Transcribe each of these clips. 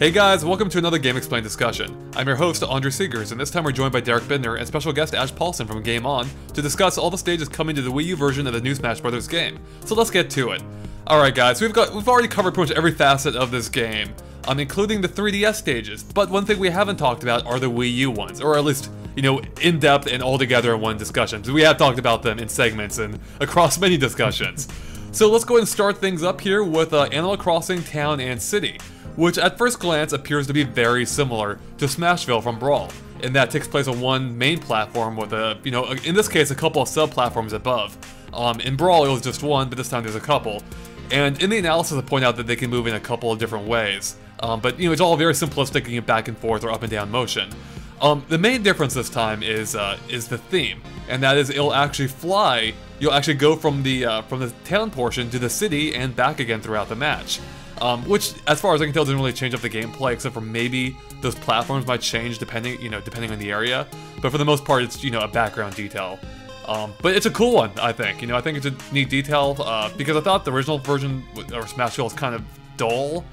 Hey guys, welcome to another Game Explained discussion. I'm your host, Andre Seegers, and this time we're joined by Derek Bidner and special guest Ash Paulson from Game On to discuss all the stages coming to the Wii U version of the new Smash Bros. Game. So let's get to it. Alright guys, we've already covered pretty much every facet of this game, including the 3DS stages, but one thing we haven't talked about are the Wii U ones, or at least, in depth and all together in one discussion. We have talked about them in segments and across many discussions. So let's go ahead and start things up here with Animal Crossing Town and City, which at first glance appears to be very similar to Smashville from Brawl, and that takes place on one main platform with in this case, a couple of sub-platforms above. In Brawl, it was just one, but this time there's a couple. And in the analysis, I point out that they can move in a couple of different ways. But it's all very simplistic, and back and forth or up and down motion. The main difference this time is the theme, and that is it'll actually fly. You'll actually go from the town portion to the city and back again throughout the match. Which, as far as I can tell, doesn't really change up the gameplay, except for maybe those platforms might change depending on the area. But for the most part, it's a background detail. But it's a cool one, I think. I think it's a neat detail because I thought the original version or Smashville was kind of dull,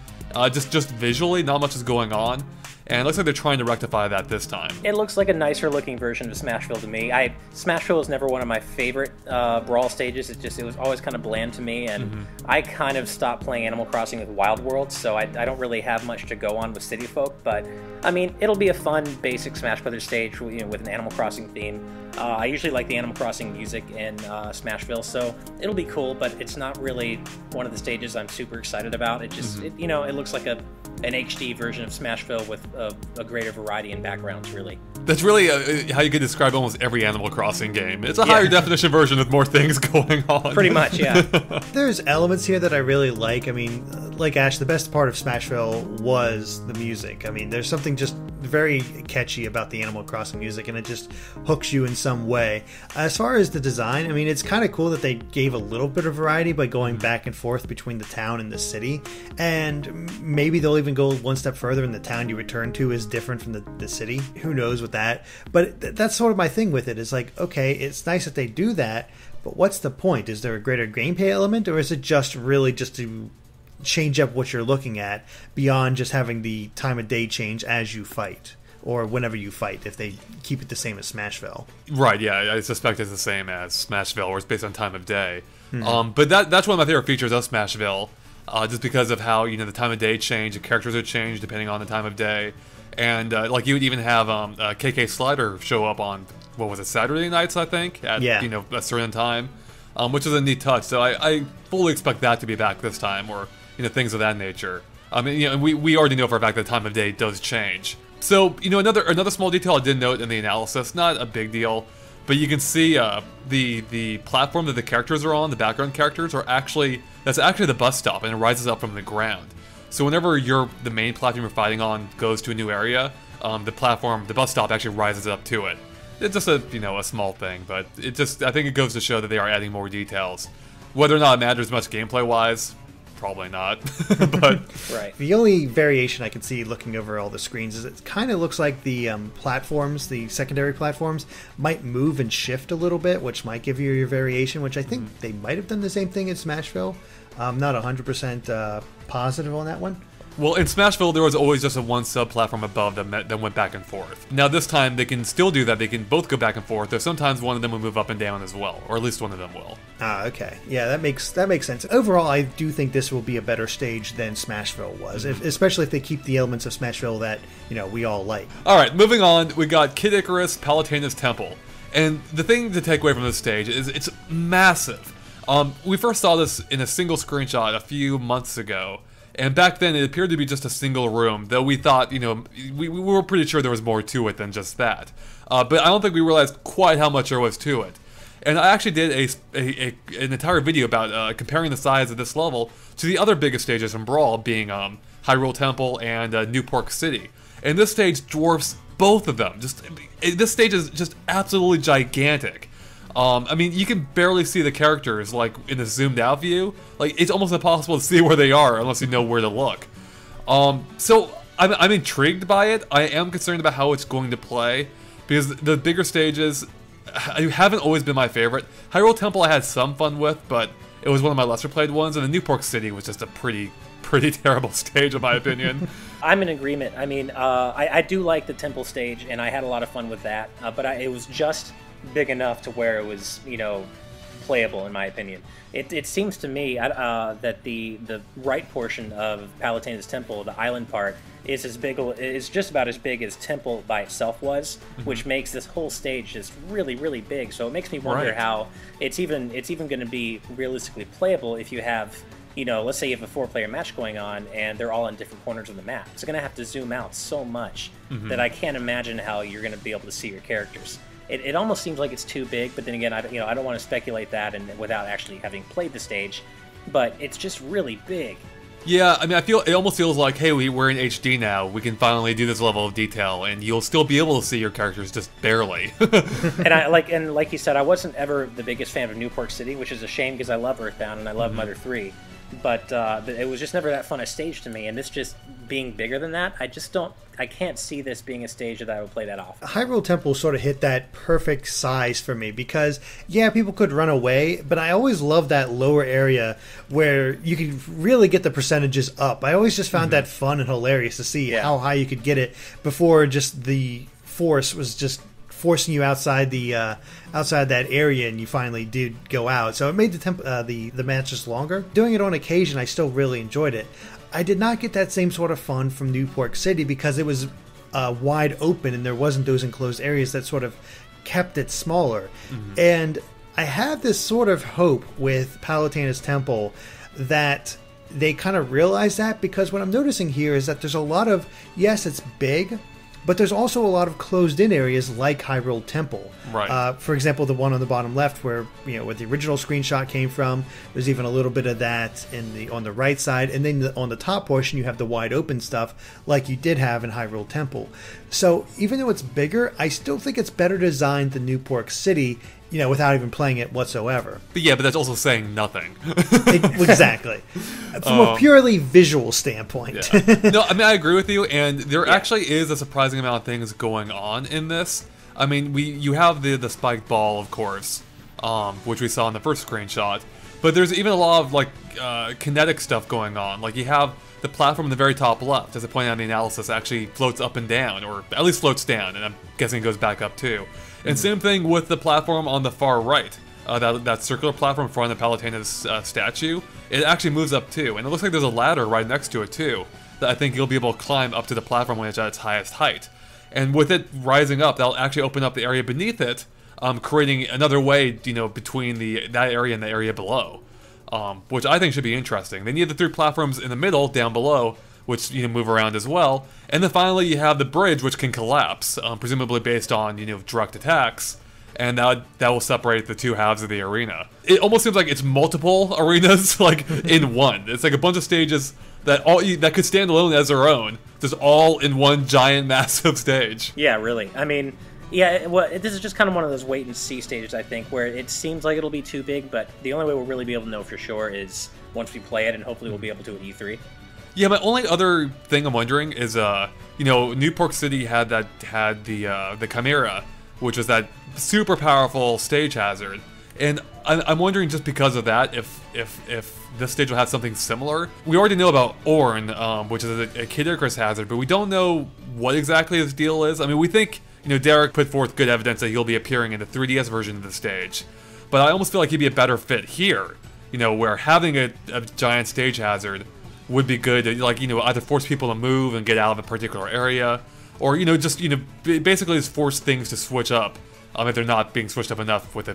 just visually, not much is going on. And it looks like they're trying to rectify that this time. It looks like a nicer looking version of Smashville to me. Smashville was never one of my favorite Brawl stages. It was always kind of bland to me, and I kind of stopped playing Animal Crossing with Wild World, so I don't really have much to go on with City Folk. But I mean, it'll be a fun, basic Smash Brothers stage with an Animal Crossing theme. I usually like the Animal Crossing music in Smashville, so it'll be cool. But it's not really one of the stages I'm super excited about. It just it looks like an HD version of Smashville with a greater variety in backgrounds, really. That's really how you could describe almost every Animal Crossing game. It's a higher definition version with more things going on. Pretty much, yeah. There's elements here that I really like. I mean, like Ash, the best part of Smashville was the music. I mean, there's something just very catchy about the Animal Crossing music, and it just hooks you in some way. As far as the design, I mean, it's kind of cool that they gave a little bit of variety by going back and forth between the town and the city, and maybe they'll even go one step further and the town you return to is different from the city. Who knows with that? But that's sort of my thing with it. Is like, okay, it's nice that they do that, but what's the point? Is there a greater gameplay element, or is it just really just to change up what you're looking at beyond just having the time of day change as you fight or whenever you fight, if they keep it the same as Smashville? Right, yeah, I suspect it's the same as Smashville, where it's based on time of day. But that's one of my favorite features of Smashville, just because of how the time of day change, the characters are changed depending on the time of day, and like you would even have KK Slider show up on, what was it, Saturday nights, I think, at a certain time, which is a neat touch. So I fully expect that to be back this time, or things of that nature. I mean, we already know for a fact that the time of day does change. So another small detail I did note in the analysis, not a big deal, but you can see the platform that the characters are on, the background characters, that's actually the bus stop, and it rises up from the ground. So whenever the main platform you're fighting on goes to a new area, the bus stop actually rises up to it. It's just a small thing, but I think it goes to show that they are adding more details. Whether or not it matters much gameplay-wise, probably not. But right. The only variation I can see looking over all the screens is it kind of looks like the platforms, the secondary platforms, might move and shift a little bit, which might give you your variation, which I think they might have done the same thing in Smashville. I'm not 100% positive on that one. Well, in Smashville, there was always just a one sub-platform above that went back and forth. Now this time, they can still do that. They can both go back and forth, though sometimes one of them will move up and down as well, or at least one of them will. Ah, okay. Yeah, that makes sense. Overall, I do think this will be a better stage than Smashville was, especially if they keep the elements of Smashville that, we all like. Alright, moving on, we got Kid Icarus Palutena's Temple. And the thing to take away from this stage is it's massive. We first saw this in a single screenshot a few months ago, and back then it appeared to be just a single room, though we thought, we were pretty sure there was more to it than just that. But I don't think we realized quite how much there was to it. And I actually did an entire video about comparing the size of this level to the other biggest stages in Brawl, being Hyrule Temple and New Pork City. And this stage dwarfs both of them. This stage is just absolutely gigantic. I mean, you can barely see the characters, like, in a zoomed-out view. Like, it's almost impossible to see where they are unless you know where to look. So, I'm intrigued by it. I am concerned about how it's going to play, because the bigger stages haven't always been my favorite. Hyrule Temple I had some fun with, but it was one of my lesser-played ones, and the New Pork City was just a pretty pretty terrible stage, in my opinion. I'm in agreement. I mean, I do like the temple stage, and I had a lot of fun with that. But it was just big enough to where it was, playable, in my opinion. It seems to me that the right portion of Palutena's Temple, the island part, is just about as big as Temple by itself was, which makes this whole stage just really, really big. So it makes me wonder how it's even going to be realistically playable if you have, let's say you have a 4-player match going on and they're all in different corners of the map. It's going to have to zoom out so much that I can't imagine how you're going to be able to see your characters. It almost seems like it's too big, but then again, I don't want to speculate that and without actually having played the stage, but it's just really big. Yeah, I mean, it almost feels like, hey, we're in HD now. We can finally do this level of detail, and you'll still be able to see your characters just barely. and like you said, I wasn't ever the biggest fan of Newport City, which is a shame because I love Earthbound and I love Mother 3. But it was just never that fun a stage to me, and this just being bigger than that, I can't see this being a stage that I would play that often. Hyrule Temple sort of hit that perfect size for me because, yeah, people could run away, but I always loved that lower area where you could really get the percentages up. I always just found that fun and hilarious to see how high you could get it before just the force was just forcing you outside that area, and you finally did go out. So it made the match just longer. Doing it on occasion, I still really enjoyed it. I did not get that same sort of fun from Newport City because it was wide open and there wasn't those enclosed areas that sort of kept it smaller. And I have this sort of hope with Palutena's Temple that they kind of realize that, because what I'm noticing here is that there's a lot of, yes, it's big, but there's also a lot of closed-in areas like Hyrule Temple. Right. For example, the one on the bottom left where where the original screenshot came from. There's even a little bit of that on the right side, and then on the top portion you have the wide open stuff like you did have in Hyrule Temple. So even though it's bigger, I still think it's better designed than Newport City, without even playing it whatsoever. But that's also saying nothing. Exactly. From a purely visual standpoint. Yeah. No, I mean, I agree with you, and there actually is a surprising amount of things going on in this. I mean, you have the spiked ball, of course, which we saw in the first screenshot, but there's even a lot of, kinetic stuff going on. Like, you have the platform in the very top left, as I pointed out in the analysis, actually floats up and down, or at least floats down, and I'm guessing it goes back up too. And same thing with the platform on the far right. That circular platform in front of Palutena's statue, it actually moves up too. And it looks like there's a ladder right next to it too, that I think you'll be able to climb up to the platform when it's at its highest height. And with it rising up, that'll actually open up the area beneath it, creating another way, between that area and the area below. Which I think should be interesting. Then you have the 3 platforms in the middle, down below, which move around as well. And then finally you have the bridge, which can collapse, presumably based on direct attacks, and that will separate the 2 halves of the arena. It almost seems like it's multiple arenas like in one. It's like a bunch of stages that that could stand alone as their own, just all in one giant massive stage. Yeah, really. I mean, yeah, this is just kind of one of those wait and see stages, I think, where it seems like it'll be too big, but the only way we'll really be able to know for sure is once we play it, and hopefully we'll be able to at E3. Yeah, my only other thing I'm wondering is, Newport City had the Chimera, which was that super powerful stage hazard, and I'm wondering, just because of that, if this stage will have something similar. We already know about Orn, which is a Kid Icarus hazard, but we don't know what exactly his deal is. I mean, we think Derek put forth good evidence that he'll be appearing in the 3DS version of the stage, but I almost feel like he'd be a better fit here. Where having a giant stage hazard would be good to, either force people to move and get out of a particular area, or, basically just force things to switch up, if they're not being switched up enough with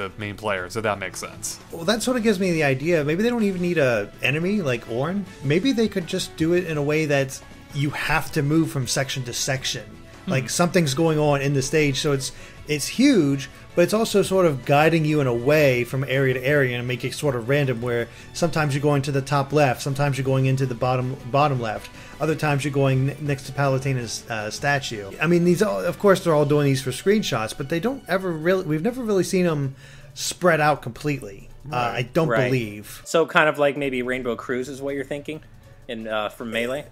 a main player, so that makes sense. Well, that sort of gives me the idea, maybe they don't even need a enemy like Orn. Maybe they could just do it in a way that you have to move from section to section. Like, something's going on in the stage, so it's huge, but it's also sort of guiding you in a way from area to area and make it sort of random, where sometimes you're going to the top left, sometimes you're going into the bottom left, other times you're going next to Palutena's statue. I mean, of course they're all doing these for screenshots, but we've never really seen them spread out completely. Right. I don't believe. So kind of like maybe Rainbow Cruise is what you're thinking from Melee?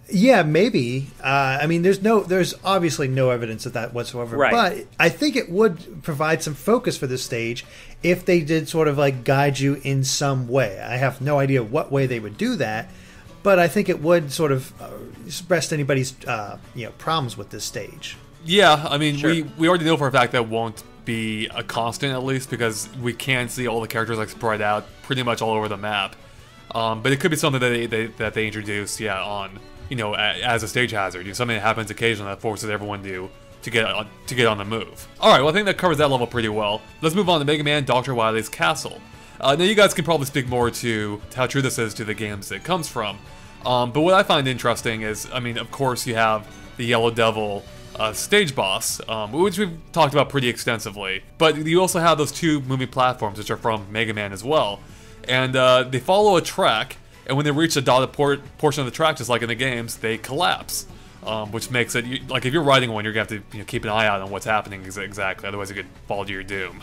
Yeah, maybe. I mean, there's obviously no evidence of that whatsoever. Right. But I think it would provide some focus for this stage if they did sort of like guide you in some way. I have no idea what way they would do that, but I think it would sort of rest anybody's problems with this stage. Yeah, I mean, Sure. we already know for a fact that won't be a constant, at least, because we can see all the characters like spread out pretty much all over the map. But it could be something that they introduce, on as a stage hazard, something that happens occasionally that forces everyone to get on the move. All right, well, I think that covers that level pretty well. Let's move on to Mega Man Dr. Wily's Castle. Now, you guys can probably speak more to how true this is to the games it comes from. But what I find interesting is, I mean, of course, you have the Yellow Devil stage boss, which we've talked about pretty extensively. But you also have those two moving platforms, which are from Mega Man as well. And they follow a track, and when they reach a dotted portion of the track, just like in the games, they collapse. Which makes it, like, if you're riding one, you're going to have to keep an eye out on what's happening exactly, otherwise you could fall to your doom.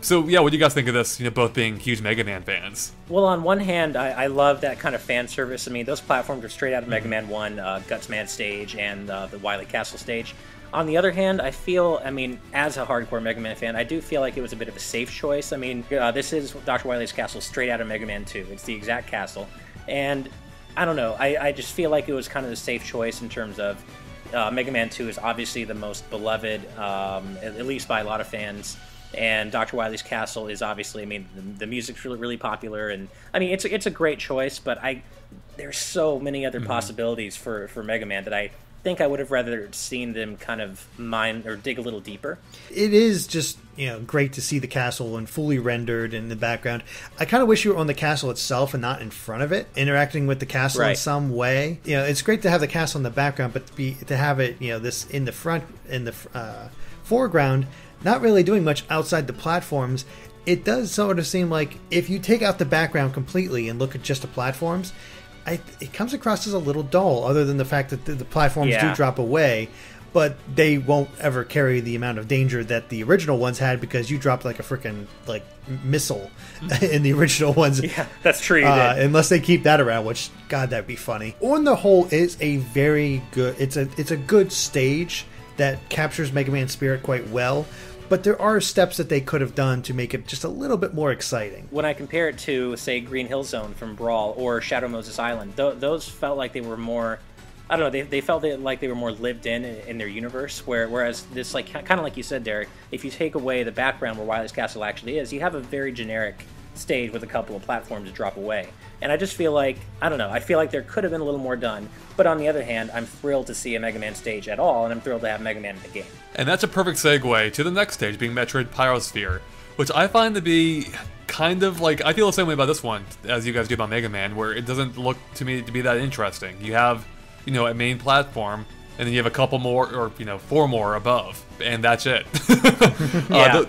So, yeah, what do you guys think of this, both being huge Mega Man fans? Well, on one hand, I love that kind of fan service. I mean, those platforms are straight out of Mega Man 1, Gutsman stage, and the Wily Castle stage. On the other hand, I feel, as a hardcore Mega Man fan, I do feel like it was a bit of a safe choice. I mean, this is Dr. Wily's Castle straight out of Mega Man 2. It's the exact castle. And I don't know, I just feel like it was kind of the safe choice in terms of Mega Man 2 is obviously the most beloved, at least by a lot of fans. And Dr. Wily's Castle is obviously, the music's really popular. And, it's a great choice, but there's so many other possibilities for Mega Man that I think I would have rather seen them kind of mine or dig a little deeper. It is just great to see the castle and fully rendered in the background. I kind of wish you were on the castle itself and not in front of it, interacting with the castle in some way. It's great to have the castle in the background, but to have it this in the front, in the foreground, not really doing much outside the platforms. It does sort of seem like if you take out the background completely and look at just the platforms, it comes across as a little dull, other than the fact that the platforms do drop away, but they won't ever carry the amount of danger that the original ones had, because you dropped like a freaking missile in the original ones. Yeah, that's true. You did. Unless they keep that around, which, God, that'd be funny. On the whole, is a very good. It's a good stage that captures Mega Man's spirit quite well. But there are steps that they could have done to make it just a little bit more exciting. When I compare it to, say, Green Hill Zone from Brawl or Shadow Moses Island, those felt like they were more, I don't know, they felt like they were more lived in their universe, whereas this, kind of like you said, Derek, if you take away the background where Wily's Castle actually is, you have a very generic stage with a couple of platforms to drop away. And I just feel like, I don't know, I feel like there could have been a little more done. But on the other hand, I'm thrilled to see a Mega Man stage at all, and I'm thrilled to have Mega Man in the game. And that's a perfect segue to the next stage, being Metroid Pyrosphere, which I find to be kind of like, I feel the same way about this one as you guys do about Mega Man, where it doesn't look to me to be that interesting. You have, a main platform, and then you have a couple more, or 4 more above, and that's it.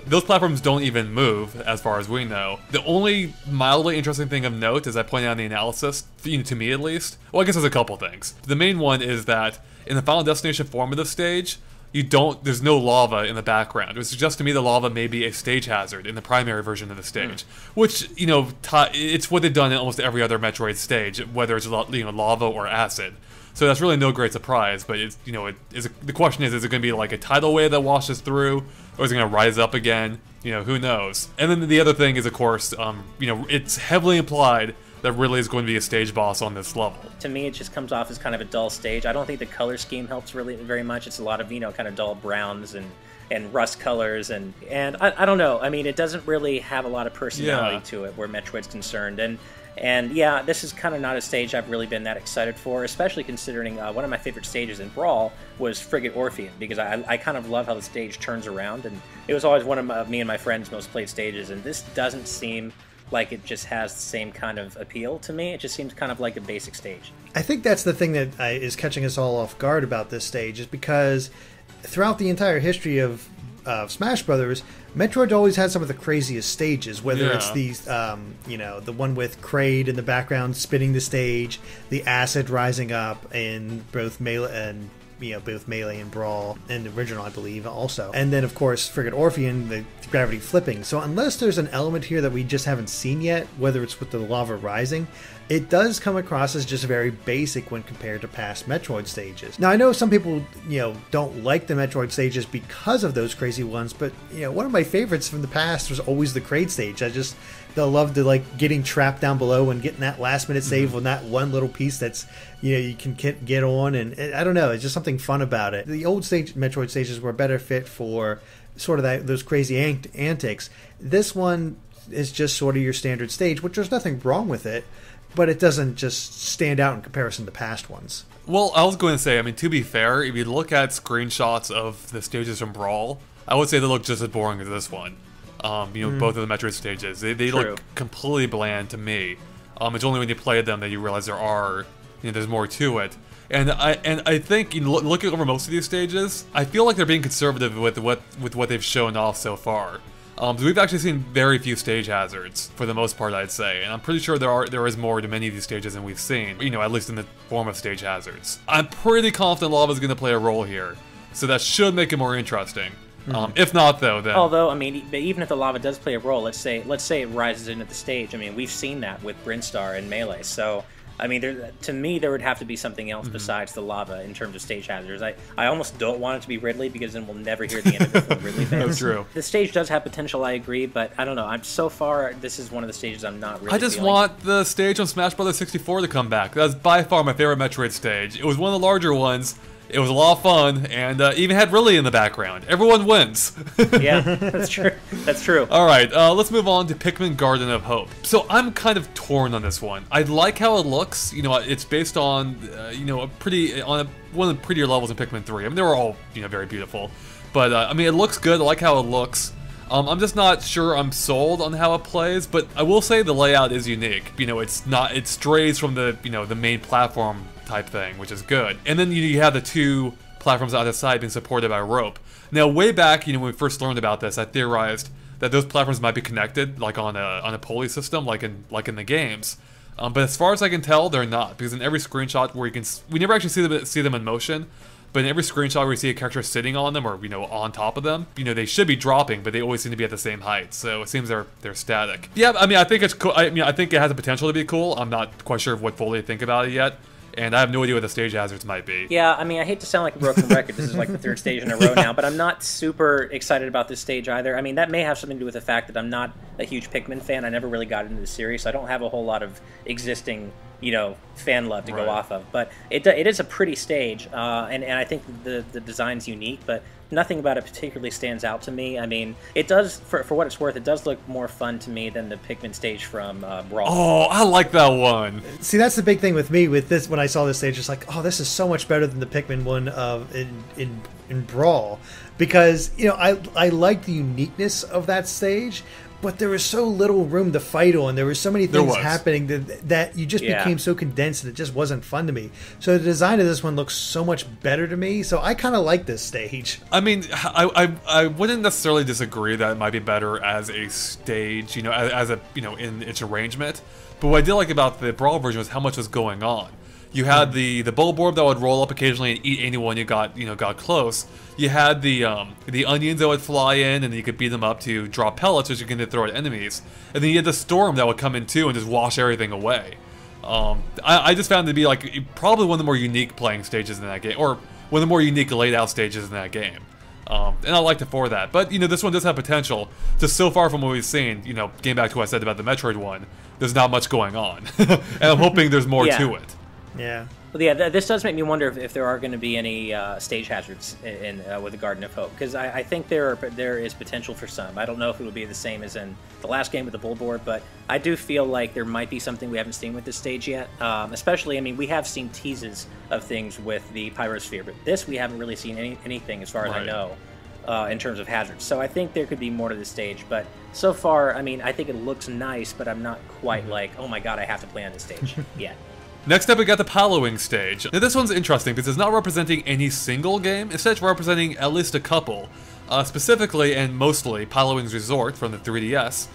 Those platforms don't even move, as far as we know. The only mildly interesting thing of note, as I pointed out in the analysis, to me at least, well, I guess there's a couple things. The main one is that in the Final Destination form of the stage, there's no lava in the background. It suggests to me the lava may be a stage hazard in the primary version of the stage, which, it's what they've done in almost every other Metroid stage, whether it's lava or acid. So that's really no great surprise, but it's, the question is it going to be like a tidal wave that washes through, or is it going to rise up again? Who knows? And then the other thing is, of course, it's heavily implied that really is going to be a stage boss on this level. To me, it just comes off as kind of a dull stage. I don't think the color scheme helps really very much. It's a lot of, kind of dull browns and rust colors, and I don't know. It doesn't really have a lot of personality to it where Metroid's concerned. And yeah, this is kind of not a stage I've really been that excited for, especially considering one of my favorite stages in Brawl was Frigate Orpheon, because I kind of love how the stage turns around, and it was always one of me and my friends' most played stages, and this doesn't seem like it just has the same kind of appeal to me. It just seems kind of like a basic stage. I think that's the thing that is catching us all off guard about this stage, is because throughout the entire history of Smash Brothers, Metroid always had some of the craziest stages, whether it's these, the one with Kraid in the background spinning the stage, the acid rising up in both Melee and both Melee and Brawl, and the original, I believe, also. And then, of course, friggin' Orpheon, the gravity flipping. So unless there's an element here that we just haven't seen yet, whether it's with the lava rising, it does come across as just very basic when compared to past Metroid stages. Now, I know some people, don't like the Metroid stages because of those crazy ones, but, one of my favorites from the past was always the Kraid stage. They'll love to, like, getting trapped down below and getting that last-minute save on that one little piece that's, you can get on, and I don't know, it's just something fun about it. The old Metroid stages were a better fit for sort of those crazy antics. This one is just sort of your standard stage, which there's nothing wrong with it, but it doesn't just stand out in comparison to past ones. Well, I was going to say, I mean, to be fair, if you look at screenshots of the stages from Brawl, I would say they look just as boring as this one. Both of the Metroid stages. They look completely bland to me. It's only when you play them that you realize there's more to it. And I think, looking over most of these stages, I feel like they're being conservative with what they've shown off so far. We've actually seen very few stage hazards, for the most part, I'd say, and I'm pretty sure there is more to many of these stages than we've seen, at least in the form of stage hazards. I'm pretty confident lava's going to play a role here, so that should make it more interesting. If not, though, then... Although, I mean, even if the lava does play a role, let's say it rises into the stage. I mean, we've seen that with Brinstar and Melee, so... I mean, to me, there would have to be something else besides the lava in terms of stage hazards. I almost don't want it to be Ridley, because then we'll never hear the end of it from Ridley fans. That's true. The stage does have potential, I agree, but I don't know. So far, this is one of the stages I'm not really I just want the stage on Smash Bros. 64 to come back. That's by far my favorite Metroid stage. It was one of the larger ones. It was a lot of fun, and even had Ridley in the background. Everyone wins. Yeah, that's true. That's true. All right, let's move on to Pikmin Garden of Hope. So I'm kind of torn on this one. I like how it looks. It's based on, one of the prettier levels in Pikmin 3. I mean, they were all, very beautiful. But, I mean, it looks good. I like how it looks. I'm just not sure I'm sold on how it plays, but I will say the layout is unique. It strays from the, the main platform type thing, which is good. And then you have the two platforms on the side being supported by rope. Now, way back, when we first learned about this, I theorized that those platforms might be connected, like on a pulley system, like in the games. But as far as I can tell, they're not, because in every screenshot where we never actually see them in motion. But in every screenshot where you see a character sitting on them or, on top of them, they should be dropping, but they always seem to be at the same height. So it seems they're static. Yeah, I mean, I think it's cool. I think it has the potential to be cool. I'm not quite sure what fully to think about it yet. And I have no idea what the stage hazards might be. Yeah, I mean, I hate to sound like a broken record. This is like the third stage in a row now, but I'm not super excited about this stage either. I mean, that may have something to do with the fact that I'm not a huge Pikmin fan. I never really got into the series, so I don't have a whole lot of existing, fan love to go off of. But it is a pretty stage, and I think the design's unique, but nothing about it particularly stands out to me. I mean, it does, for what it's worth, it does look more fun to me than the Pikmin stage from Brawl. Oh, I like that one. See, that's the big thing with me with this. When I saw this stage, it's like, oh, this is so much better than the Pikmin one in Brawl, because I like the uniqueness of that stage. But there was so little room to fight on. There were so many things happening that you just became so condensed, and it just wasn't fun to me. So the design of this one looks so much better to me. So I kind of like this stage. I mean, I wouldn't necessarily disagree that it might be better as a stage, as a in its arrangement. But what I did like about the Brawl version was how much was going on. You had the bulb orb that would roll up occasionally and eat anyone you got close. You had the onions that would fly in, and then you could beat them up to drop pellets, which you can throw at enemies. And then you had the storm that would come in too and just wash everything away. I just found it to be like probably one of the more unique playing stages in that game, or one of the more unique laid out stages in that game. And I liked it for that. But this one does have potential. Just so far from what we've seen, getting back to what I said about the Metroid one, there's not much going on, and I'm hoping there's more to it. Yeah. Well, yeah, this does make me wonder if there are going to be any stage hazards with the Garden of Hope, because I think there is potential for some. I don't know if it will be the same as in the last game with the bulb orb, but I do feel like there might be something we haven't seen with this stage yet. Especially, I mean, we have seen teases of things with the Pyrosphere, but this we haven't really seen anything as far as I know in terms of hazards. So I think there could be more to this stage, but so far, I mean, I think it looks nice, but I'm not quite like, oh my god, I have to play on this stage yet. Next up, we got the Palowing stage. Now, this one's interesting because it's not representing any single game, instead representing at least a couple. Specifically, and mostly, Palowing's Resort from the 3DS,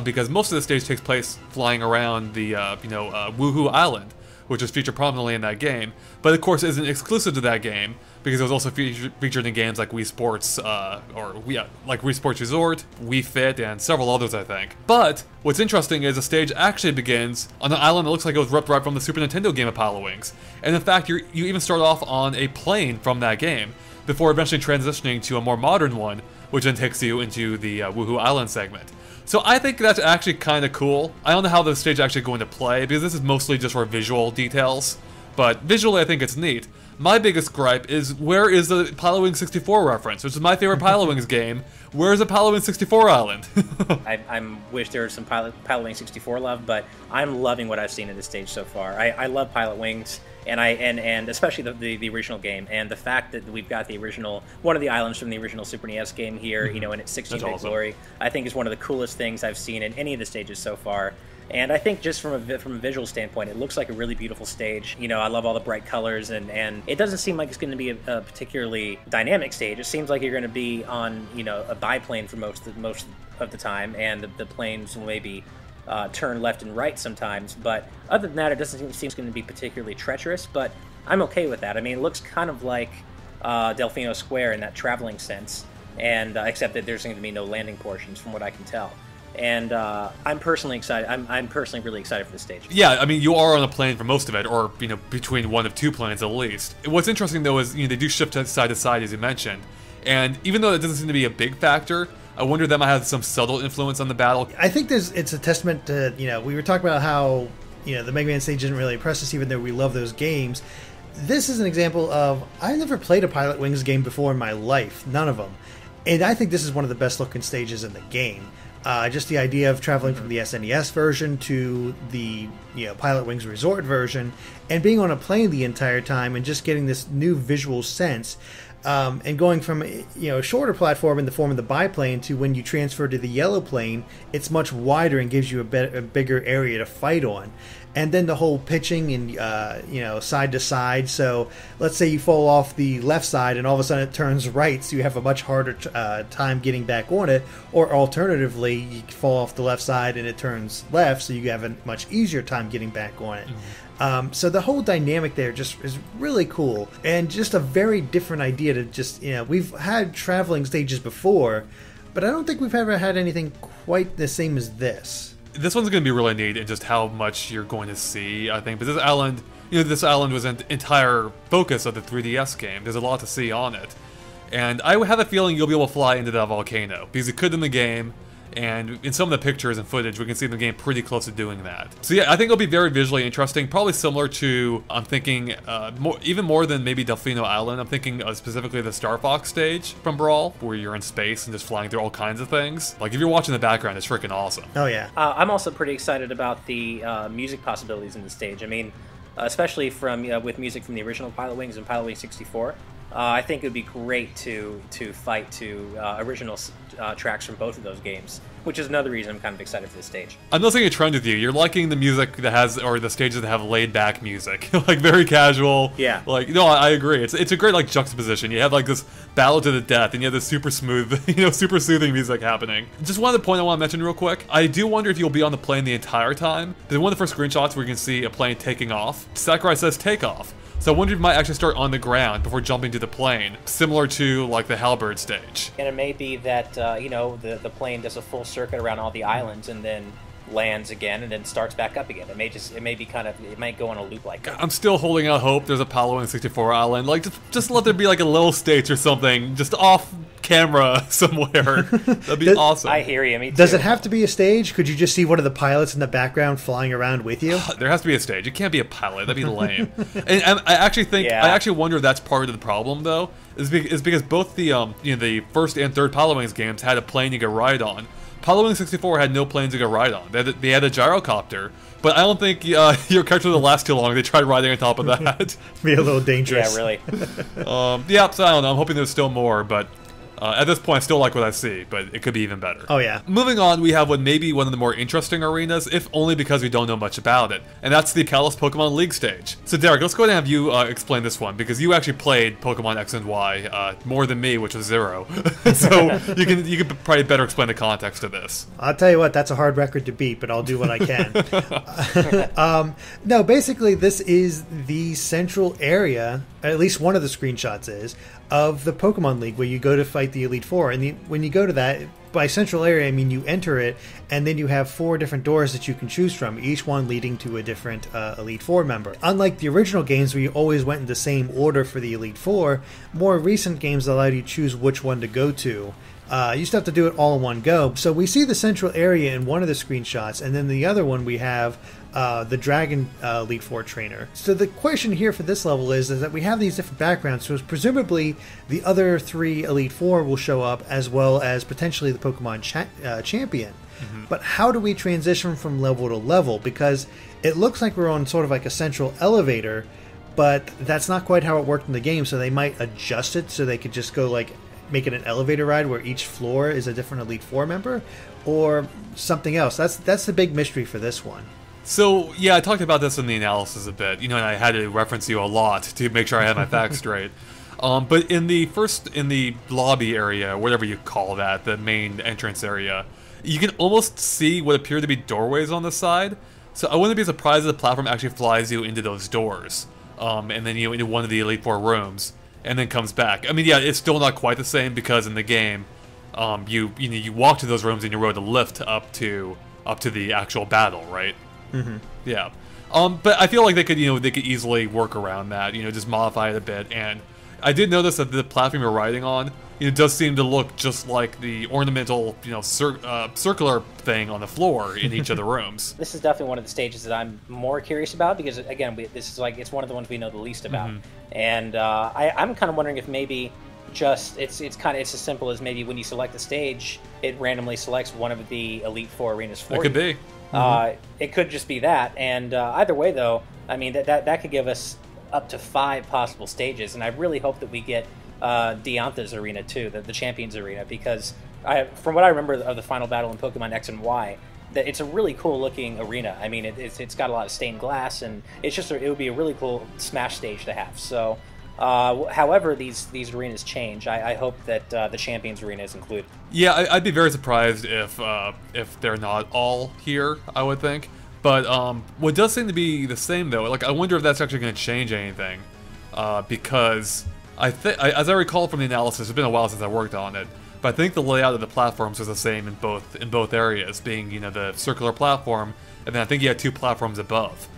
because most of the stage takes place flying around the, Woohoo Island, which is featured prominently in that game, but of course isn't exclusive to that game, because it was also featured in games like Wii Sports, like Wii Sports Resort, Wii Fit, and several others, I think. But what's interesting is the stage actually begins on an island that looks like it was ripped right from the Super Nintendo game of Pilotwings. And in fact, you even start off on a plane from that game, before eventually transitioning to a more modern one, which then takes you into the Woohoo Island segment. So I think that's actually kind of cool. I don't know how the stage is actually going to play, because this is mostly just for visual details, but visually I think it's neat. My biggest gripe is, where is the Pilotwings 64 reference, which is my favorite Pilotwings game? Where is the Pilotwings 64 island? I wish there was some Pilotwings 64 love, but I'm loving what I've seen in this stage so far. I love Pilotwings, and especially the original game, and the fact that we've got the original, one of the islands from the original Super NES game here, you know, in its 16-bit awesome. glory, I think is one of the coolest things I've seen in any of the stages so far. And I think just from a visual standpoint, it looks like a really beautiful stage. You know, I love all the bright colors, and it doesn't seem like it's going to be a particularly dynamic stage. It seems like you're going to be on, you know, a biplane for most of the time, and the planes will maybe turn left and right sometimes. But other than that, it doesn't seem it's going to be particularly treacherous, but I'm okay with that. I mean, it looks kind of like Delfino Square in that traveling sense, and except that there's going to be no landing portions from what I can tell. And I'm personally excited. I'm personally really excited for this stage. Yeah, I mean, you are on a plane for most of it, or, you know, between one of two planes at least. What's interesting, though, is, you know, they do shift side to side, as you mentioned. And even though it doesn't seem to be a big factor, I wonder if that might have some subtle influence on the battle. I think it's a testament to, you know, we were talking about how, you know, the Mega Man stage didn't really impress us, even though we love those games. This is an example of, I never played a Pilotwings game before in my life, none of them. And I think this is one of the best looking stages in the game. Just the idea of traveling from the SNES version to the, you know, Pilotwings Resort version, and being on a plane the entire time, and just getting this new visual sense, and going from, you know, a shorter platform in the form of the biplane to, when you transfer to the yellow plane, it's much wider and gives you a bigger area to fight on. And then the whole pitching and, you know, side to side. So let's say you fall off the left side and all of a sudden it turns right, so you have a much harder time getting back on it. Or alternatively, you fall off the left side and it turns left, so you have a much easier time getting back on it. Mm-hmm. So the whole dynamic there just is really cool, and just a very different idea to just, you know, we've had traveling stages before, but I don't think we've ever had anything quite the same as this. This one's going to be really neat in just how much you're going to see, I think. But this island, you know, this island was an entire focus of the 3DS game. There's a lot to see on it. And I have a feeling you'll be able to fly into that volcano, because you could in the game, and in some of the pictures and footage, we can see the game pretty close to doing that. So yeah, I think it'll be very visually interesting, probably similar to, I'm thinking, even more than maybe Delfino Island. I'm thinking specifically the Star Fox stage from Brawl, where you're in space and just flying through all kinds of things. Like, if you're watching the background, it's freaking awesome. Oh yeah. I'm also pretty excited about the music possibilities in the stage. I mean, especially from with music from the original Pilotwings and Pilotwings 64. I think it would be great to fight to original tracks from both of those games, which is another reason I'm kind of excited for this stage. I'm noticing a trend with you. You're liking the music that has, or the stages that have laid-back music, like very casual. Yeah. Like, no, I agree. It's a great like juxtaposition. You have like this battle to the death, and you have this super smooth, you know, super soothing music happening. Just one other point I want to mention real quick. I do wonder if you'll be on the plane the entire time. There's one of the first screenshots where you can see a plane taking off. Sakurai says takeoff. So I wonder if you might actually start on the ground before jumping to the plane, similar to like the Halberd stage. And it may be that you know, the plane does a full circuit around all the islands and then lands again and then starts back up again. It might go on a loop like that. I'm still holding out hope there's a Pilotwings 64 island. Like, just let there be like a little stage or something, just off camera somewhere. That'd be awesome. I hear you. Me too. Does it have to be a stage? Could you just see one of the pilots in the background flying around with you? There has to be a stage. It can't be a pilot. That'd be lame. and I actually think, Yeah. I actually wonder if that's part of the problem though, is because both the you know, the first and third Pilotwings games had a plane you could ride on. Pilotwings 64 had no planes to go ride on. They had a gyrocopter, but I don't think your character would last too long. They tried riding on top of that. Be a little dangerous. Yeah, really. Yeah, so I don't know. I'm hoping there's still more, but At this point, I still like what I see, but it could be even better. Oh, yeah. Moving on, we have what may be one of the more interesting arenas, if only because we don't know much about it, and that's the Kalos Pokemon League stage. So Derek, let's go ahead and have you explain this one, because you actually played Pokemon X and Y more than me, which was 0. So you can probably better explain the context of this. I'll tell you what, that's a hard record to beat, but I'll do what I can. No, basically this is the central area, at least one of the screenshots is, of the Pokemon League, where you go to fight the Elite Four. And when you go to that, by central area, I mean you enter it, and then you have 4 different doors that you can choose from, each one leading to a different Elite Four member. Unlike the original games where you always went in the same order for the Elite Four, more recent games allow you to choose which one to go to. You used to have to do it all in one go. So we see the central area in one of the screenshots, and then the other one we have the Dragon Elite Four trainer. So the question here for this level is that we have these different backgrounds, so presumably the other 3 Elite Four will show up, as well as potentially the Pokemon champion. Mm-hmm. But how do we transition from level to level? Because it looks like we're on sort of like a central elevator, but that's not quite how it worked in the game, so they might adjust it so they could just go like make it an elevator ride where each floor is a different Elite Four member, or something else. That's the big mystery for this one. So, yeah, I talked about this in the analysis a bit, and I had to reference you a lot to make sure I had my facts straight. But in the lobby area, whatever you call that, the main entrance area, you can almost see what appear to be doorways on the side. So I wouldn't be surprised if the platform actually flies you into those doors, and then into one of the Elite Four rooms, and then comes back. I mean, yeah, it's still not quite the same, because in the game, you walk to those rooms and you rode a lift up to the actual battle, right? Mm-hmm. Yeah. But I feel like they could easily work around that, just modify it a bit. And I did notice that the platform you're riding on, does seem to look just like the ornamental, circular thing on the floor in each of the rooms. This is definitely one of the stages that I'm more curious about, because again, this is like, it's one of the ones we know the least about. Mm-hmm. And I'm kind of wondering if maybe just it's as simple as maybe when you select a stage, it randomly selects one of the Elite Four arenas for you. It could be. It could just be that, and either way, though, I mean that could give us up to 5 possible stages, and I really hope that we get Dianthe's arena too, the Champions arena, because from what I remember of the final battle in Pokemon X and Y, that it's a really cool looking arena. I mean, it's got a lot of stained glass, and it would be a really cool Smash stage to have. So. However, these arenas change. I hope that the Champions arena is included. Yeah, I'd be very surprised if they're not all here, I would think. But what does seem to be the same, though, like I wonder if that's actually going to change anything, because as I recall from the analysis, it's been a while since I worked on it, but I think the layout of the platforms was the same in both areas, being the circular platform, and then I think you had 2 platforms above.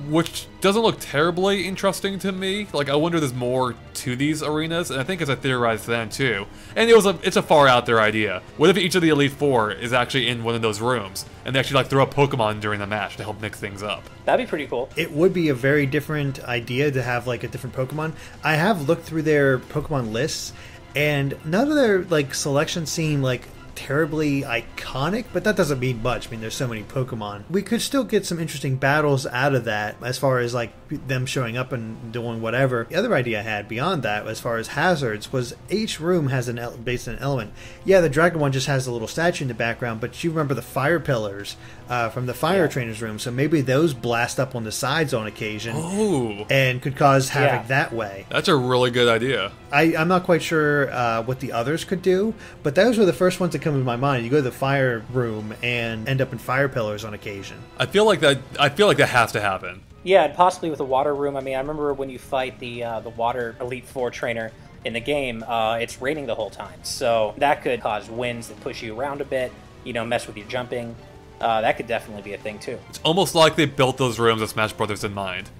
Which doesn't look terribly interesting to me. Like, I wonder if there's more to these arenas, and I think as I theorized then too. And it's a far out there idea. What if each of the Elite Four is actually in one of those rooms, and they actually like throw a Pokemon during the match to help mix things up? That'd be pretty cool. It would be a very different idea to have like a different Pokemon. I have looked through their Pokemon lists, and none of their like selections seem like terribly iconic, but that doesn't mean much. I mean, there's so many Pokemon. We could still get some interesting battles out of that, as far as like them showing up and doing whatever. The other idea I had beyond that, as far as hazards, was each room has based on an element. Yeah, the Dragon one just has a little statue in the background, but you remember the fire pillars from the fire trainer's room, so maybe those blast up on the sides on occasion. Oh. And could cause havoc that way. That's a really good idea. I'm not quite sure what the others could do, but those were the first ones that come to my mind. You go to the fire room and end up in fire pillars on occasion. I feel like that has to happen. Yeah, and possibly with the water room. I mean, I remember when you fight the water Elite Four trainer in the game, it's raining the whole time, so that could cause winds that push you around a bit. Mess with your jumping. That could definitely be a thing too. It's almost like they built those rooms with Smash Brothers in mind.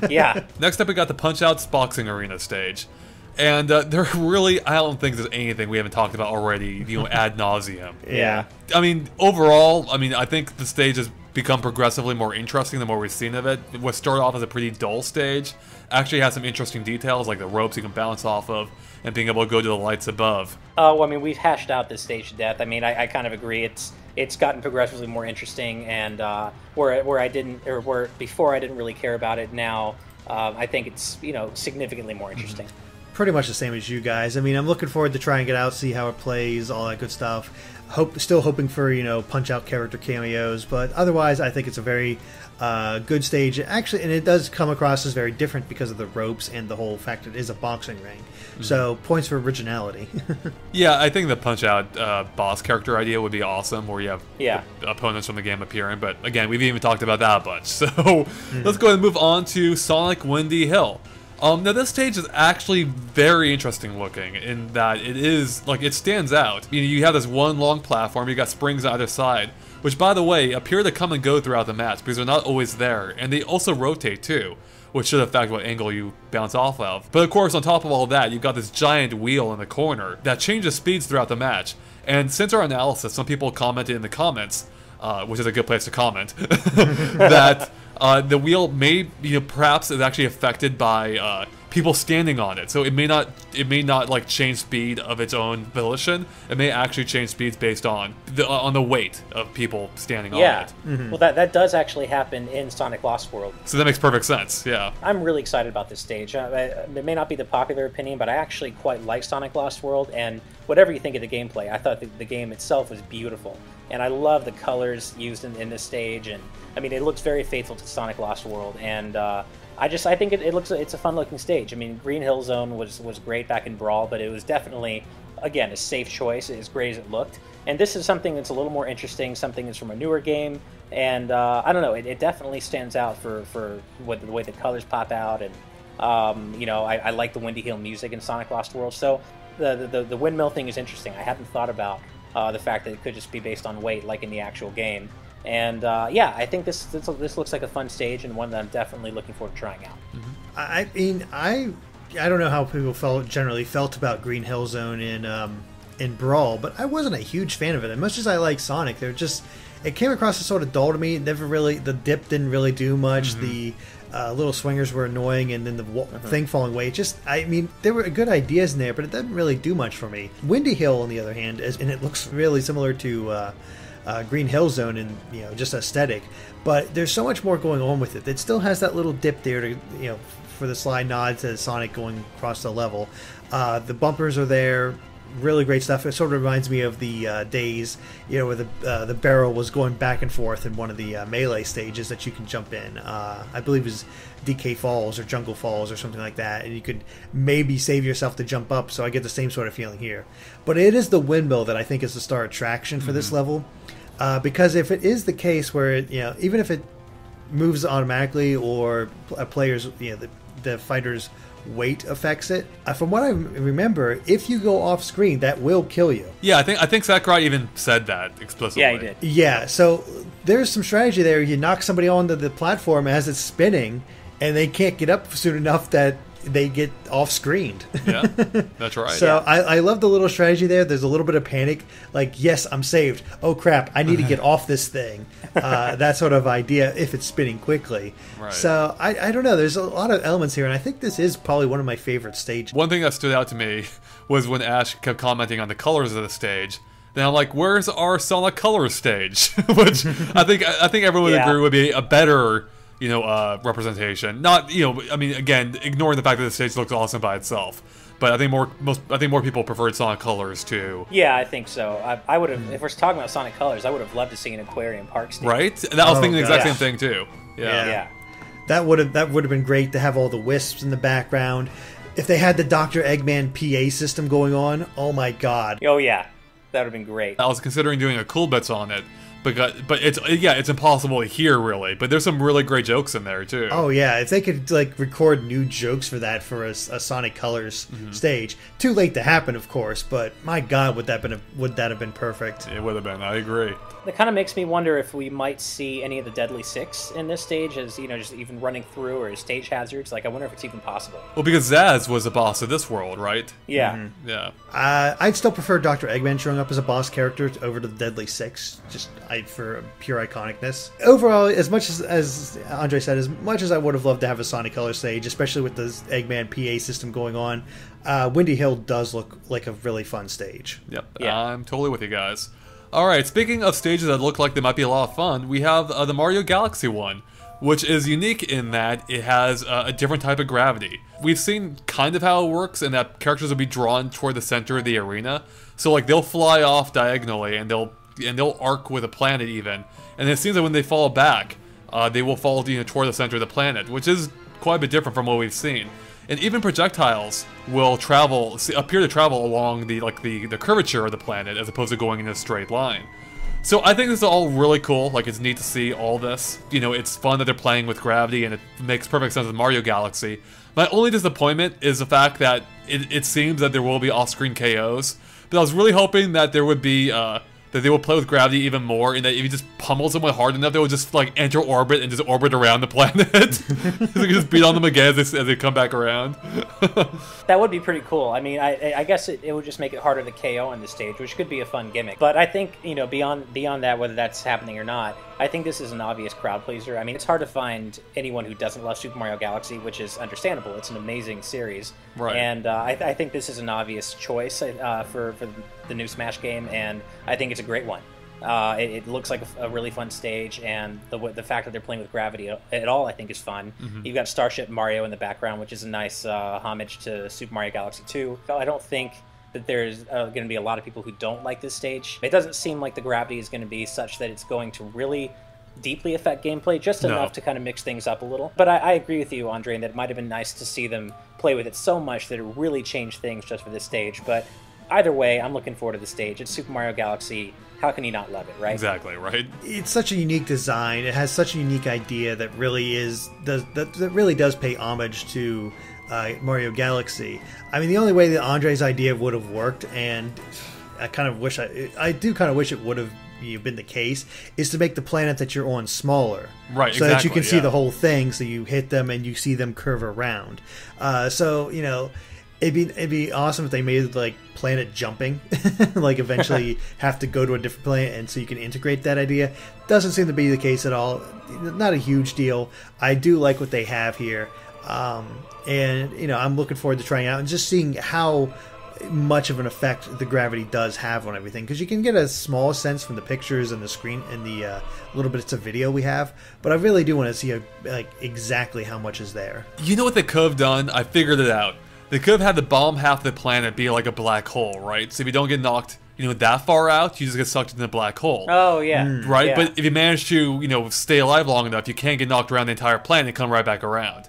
Yeah. Next up, we got the Punch-Out's Boxing Arena stage. And there really, I don't think there's anything we haven't talked about already, ad nauseum. Yeah. I mean, overall, I think the stage has become progressively more interesting the more we've seen of it. What started off as a pretty dull stage actually has some interesting details, like the ropes you can bounce off of, and being able to go to the lights above. Well, I mean, we've hashed out this stage to death. I mean, I kind of agree. It's gotten progressively more interesting, and where before I didn't really care about it, now I think it's significantly more interesting. pretty much the same as you guys. I mean, I'm looking forward to trying it out, see how it plays, all that good stuff. Still hoping for, Punch-Out character cameos, but otherwise I think it's a very good stage. Actually, and it does come across as very different because of the ropes and the whole fact it is a boxing ring. Mm-hmm. So, points for originality. Yeah, I think the Punch-Out boss character idea would be awesome, where you have opponents from the game appearing, but again, we've even talked about that a bunch. So, let's go ahead and move on to Sonic Windy Hill. Now this stage is actually very interesting looking in that it stands out. You have this one long platform, you got springs on either side, which by the way appear to come and go throughout the match because they're not always there, and they also rotate too, which should affect what angle you bounce off of. But of course, on top of all that, you've got this giant wheel in the corner that changes speeds throughout the match. And since our analysis, some people commented in the comments, which is a good place to comment, that the wheel may, perhaps is actually affected by people standing on it. So it may not like change speed of its own volition. It may actually change speeds based on the weight of people standing on it. Mm-hmm. Well, that does actually happen in Sonic Lost World. So that makes perfect sense. Yeah. I'm really excited about this stage. It may not be the popular opinion, but I actually quite like Sonic Lost World. And whatever you think of the gameplay, I thought the game itself was beautiful. And I love the colors used in this stage, and I mean, it looks very faithful to Sonic Lost World, and I think it's a fun-looking stage. I mean, Green Hill Zone was great back in Brawl, but it was definitely, again, a safe choice, as great as it looked. And this is something that's a little more interesting, something that's from a newer game, and I don't know, it definitely stands out for the way the colors pop out, and I like the Windy Hill music in Sonic Lost World, so the windmill thing is interesting. I hadn't thought about the fact that it could just be based on weight, like in the actual game. And I think this looks like a fun stage and one that I'm definitely looking forward to trying out. Mm-hmm. I mean, I don't know how people generally felt about Green Hill Zone in Brawl, but I wasn't a huge fan of it. As much as I like Sonic, it came across as sort of dull to me. The dip didn't really do much. Mm-hmm. The little swingers were annoying, and then the thing falling away. There were good ideas in there, but it didn't really do much for me. Windy Hill, on the other hand, and it looks really similar to Green Hill Zone in just aesthetic, but there's so much more going on with it. It still has that little dip there to for the slide nod to Sonic going across the level. The bumpers are there. Really great stuff. It sort of reminds me of the days, where the barrel was going back and forth in one of the melee stages that you can jump in. I believe it was DK Falls or Jungle Falls or something like that, and you could maybe save yourself to jump up. So I get the same sort of feeling here. But it is the windmill that I think is the star attraction for this level, because if it is the case where even if it moves automatically or a player's the fighter's weight affects it. From what I remember, if you go off screen, that will kill you. Yeah, I think Sakurai even said that explicitly. Yeah, he did. Yeah, so there's some strategy there. You knock somebody onto the platform as it's spinning, and they can't get up soon enough that they get off screened. Yeah, that's right. So yeah. I love the little strategy there. There's a little bit of panic, like, yes, I'm saved. Oh crap, I need to get off this thing. That sort of idea if it's spinning quickly. Right. So I don't know. There's a lot of elements here, and I think this is probably one of my favorite stages. One thing that stood out to me was when Ash kept commenting on the colors of the stage. Then I'm like, where's our Sonic Colors stage? Which I think everyone would agree would be a better representation. Not, again, ignoring the fact that the stage looks awesome by itself. But I think more people preferred Sonic Colors too. Yeah, I think so. I would have, if we're talking about Sonic Colors, I would have loved to see an Aquarium Park stage. Right? And I was thinking the exact same thing too. Yeah. That would have been great to have all the wisps in the background. If they had the Dr. Eggman PA system going on, oh my god. Oh yeah, that would have been great. I was considering doing a Cool Bits on it. But it's impossible to hear, really. But there's some really great jokes in there too. Oh yeah, if they could record new jokes for that for a Sonic Colors stage, too late to happen, of course. But my God, would that have been perfect? It would have been. I agree. It kind of makes me wonder if we might see any of the Deadly Six in this stage, as just even running through, or as stage hazards. I wonder if it's even possible. Well, because Zaz was the boss of this world, right? Yeah. Mm-hmm. Yeah. I'd still prefer Dr. Eggman showing up as a boss character over to the Deadly Six, for pure iconicness. Overall, as much as Andre said, as much as I would have loved to have a Sonic Color stage, especially with the Eggman PA system going on, Windy Hill does look like a really fun stage. Yep. Yeah. I'm totally with you guys. Alright, speaking of stages that look like they might be a lot of fun, we have the Mario Galaxy one, which is unique in that it has a different type of gravity. we've seen kind of how it works, and that characters will be drawn toward the center of the arena. So like they'll fly off diagonally, and they'll arc with a planet even. And it seems that when they fall back, they will fall toward the center of the planet, which is quite a bit different from what we've seen. And even projectiles will appear to travel along the curvature of the planet as opposed to going in a straight line. So I think this is all really cool. Like, it's neat to see all this. It's fun that they're playing with gravity, and it makes perfect sense with Mario Galaxy. My only disappointment is the fact that it seems that there will be off-screen KOs. But I was really hoping that there would be that they will play with gravity even more, and that if you just pummel someone hard enough, they will just like enter orbit and just orbit around the planet. So you can just beat on them again as they come back around. That would be pretty cool. I mean, I guess it would just make it harder to KO on the stage, which could be a fun gimmick. But I think, beyond that, whether that's happening or not, I think this is an obvious crowd pleaser. I mean, it's hard to find anyone who doesn't love Super Mario Galaxy, which is understandable. It's an amazing series. Right. And I think this is an obvious choice for the new Smash game, and I think it's a great one. It looks like a really fun stage, and the fact that they're playing with gravity at all, I think, is fun. Mm-hmm. You've got Starship Mario in the background, which is a nice homage to Super Mario Galaxy 2. I don't think that there's going to be a lot of people who don't like this stage. It doesn't seem like the gravity is going to be such that it's going to really deeply affect gameplay, just enough to kind of mix things up a little. But I agree with you, Andre, that it might have been nice to see them play with it so much that it really changed things just for this stage. But either way, I'm looking forward to the stage. It's Super Mario Galaxy. How can you not love it, right? Exactly, right? It's such a unique design. It has such a unique idea that really does pay homage to Mario Galaxy. I mean, the only way that Andre's idea would have worked, and I kind of wish I do kind of wish it would have been the case, is to make the planet that you're on smaller, right? So that you can see the whole thing. So you hit them and you see them curve around. It'd be awesome if they made like planet jumping, like eventually have to go to a different planet, and so you can integrate that idea. Doesn't seem to be the case at all. Not a huge deal. I do like what they have here, and I'm looking forward to trying out and just seeing how much of an effect the gravity does have on everything, because you can get a small sense from the pictures and the screen and the little bits of video we have, but I really do want to see exactly how much is there. You know what they could have done? I figured it out. They could have had the bottom half of the planet be like a black hole, right? So if you don't get knocked, that far out, you just get sucked into the black hole. Oh, yeah. Right? Yeah. But if you manage to, stay alive long enough, you can't get knocked around the entire planet and come right back around.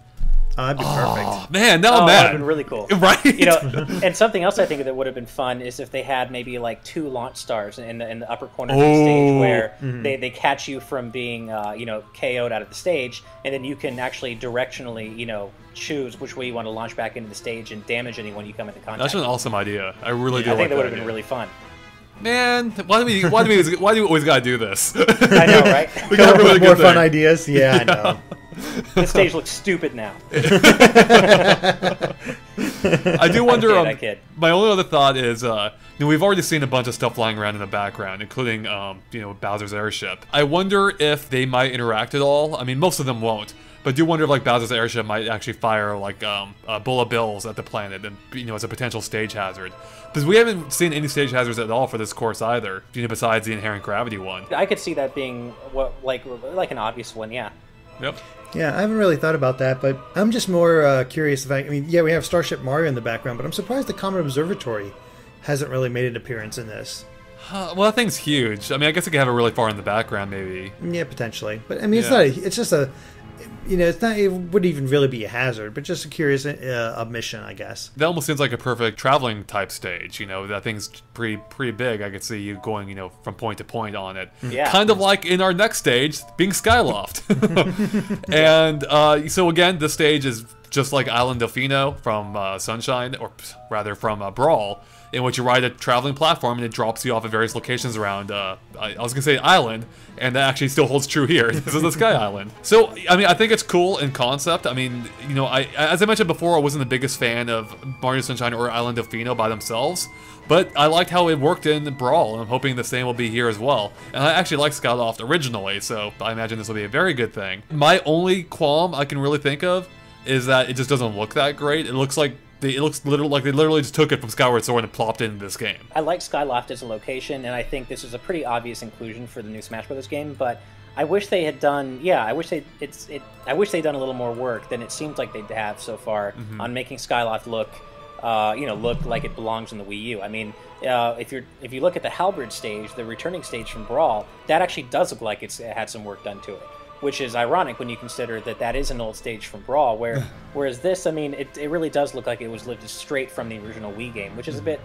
Oh, that'd be perfect. Oh, man, now I'm mad. That would have been really cool. Right? And something else I think that would have been fun is if they had maybe like 2 launch stars in the upper corner of the stage, where they catch you from being KO'd out of the stage, and then you can actually directionally choose which way you want to launch back into the stage and damage anyone you come into contact with. That's an awesome idea. I really do. I think that would have been really fun. Man, why do we always gotta do this? I know, right? We got really more fun ideas. Yeah, I know. This stage looks stupid now. I do wonder. I kid. My only other thought is, we've already seen a bunch of stuff flying around in the background, including, Bowser's airship. I wonder if they might interact at all. I mean, most of them won't, but I do wonder if Bowser's airship might actually fire bullet bills at the planet, and as a potential stage hazard. Because we haven't seen any stage hazards at all for this course either, besides the inherent gravity one. I could see that being like an obvious one, yeah. Yep. Yeah, I haven't really thought about that, but I'm just more curious. We have Starship Mario in the background, but I'm surprised the Comet Observatory hasn't really made an appearance in this. Well, that thing's huge. I mean, I guess it could have it really far in the background, maybe. Yeah, potentially. But I mean, it's just a. It wouldn't even really be a hazard, but just a curious mission, I guess. That almost seems like a perfect traveling type stage. That thing's pretty big. I could see you going, from point to point on it. Yeah. Kind of like in our next stage, being Skyloft. And so again, this stage is just like Island Delfino from Sunshine, or rather from Brawl, in which you ride a traveling platform and it drops you off at various locations around, I was going to say island, and that actually still holds true here. This is the Sky Island. So, I mean, I think it's cool in concept. I mean, as I mentioned before, I wasn't the biggest fan of Mario Sunshine or Island Delfino by themselves, but I liked how it worked in Brawl, and I'm hoping the same will be here as well. And I actually liked Skyloft originally, so I imagine this will be a very good thing. My only qualm I can really think of is that it just doesn't look that great. It looks like it looks like they literally just took it from Skyward Sword and plopped it into this game. I like Skyloft as a location, and I think this is a pretty obvious inclusion for the new Smash Bros. Game, but I wish they had done. Yeah, I wish I wish they'd done a little more work than it seems like they have so far on making Skyloft look, look like it belongs in the Wii U. I mean, if you look at the Halberd stage, the returning stage from Brawl, that actually does look like it had some work done to it, which is ironic when you consider that is an old stage from Brawl. Whereas this, I mean, it really does look like it was lifted straight from the original Wii game, which is a bit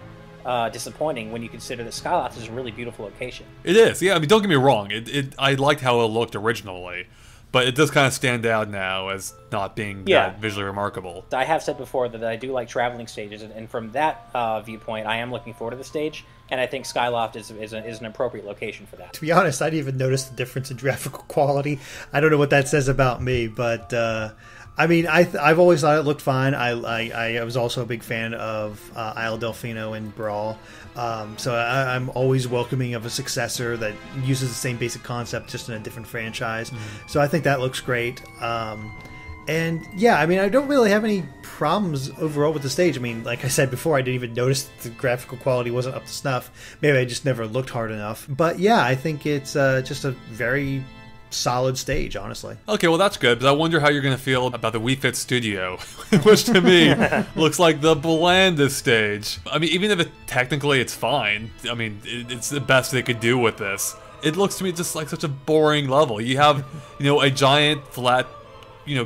disappointing when you consider that Skyloft is a really beautiful location. It is, yeah. I mean, don't get me wrong. I liked how it looked originally, but it does kind of stand out now as not being that visually remarkable. I have said before that I do like traveling stages, and from that viewpoint, I am looking forward to the stage, and I think Skyloft is an appropriate location for that. To be honest, I didn't even notice the difference in graphical quality. I don't know what that says about me, but I mean, I've always thought it looked fine. I was also a big fan of Isle Delfino in Brawl, so I'm always welcoming of a successor that uses the same basic concept, just in a different franchise. So I think that looks great. And yeah, I mean, I don't really have any problems overall with the stage. I mean, like I said before, I didn't even notice that the graphical quality wasn't up to snuff. Maybe I just never looked hard enough. But yeah, I think it's just a very solid stage, honestly. Okay, well that's good, but I wonder how you're going to feel about the Wii Fit Studio, which to me looks like the blandest stage. I mean, even if technically it's fine, I mean, it's the best they could do with this. It looks to me just like such a boring level. You have, a giant flat,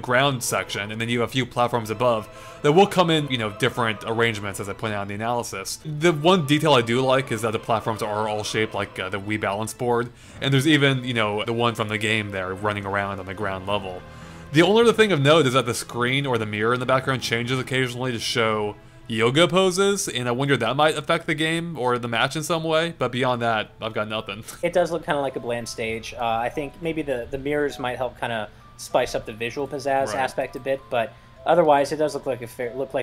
ground section, and then you have a few platforms above that will come in, different arrangements, as I pointed out in the analysis. The one detail I do like is that the platforms are all shaped like the Wii balance board, and there's even, the one from the game there running around on the ground level. The only other thing of note is that the screen or the mirror in the background changes occasionally to show yoga poses, and I wonder if that might affect the game or the match in some way, but beyond that, I've got nothing. It does look kind of like a bland stage. I think maybe the mirrors might help kind of spice up the visual pizzazz aspect a bit, but otherwise it does look like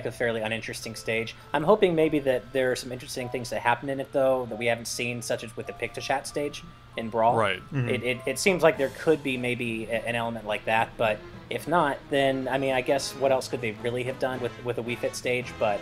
a fairly uninteresting stage. I'm hoping maybe that there are some interesting things that happen in it, though, that we haven't seen, such as with the Pictochat stage in Brawl. Right. It seems like there could be maybe an element like that, but if not, then, I mean, I guess what else could they really have done with a Wii Fit stage? But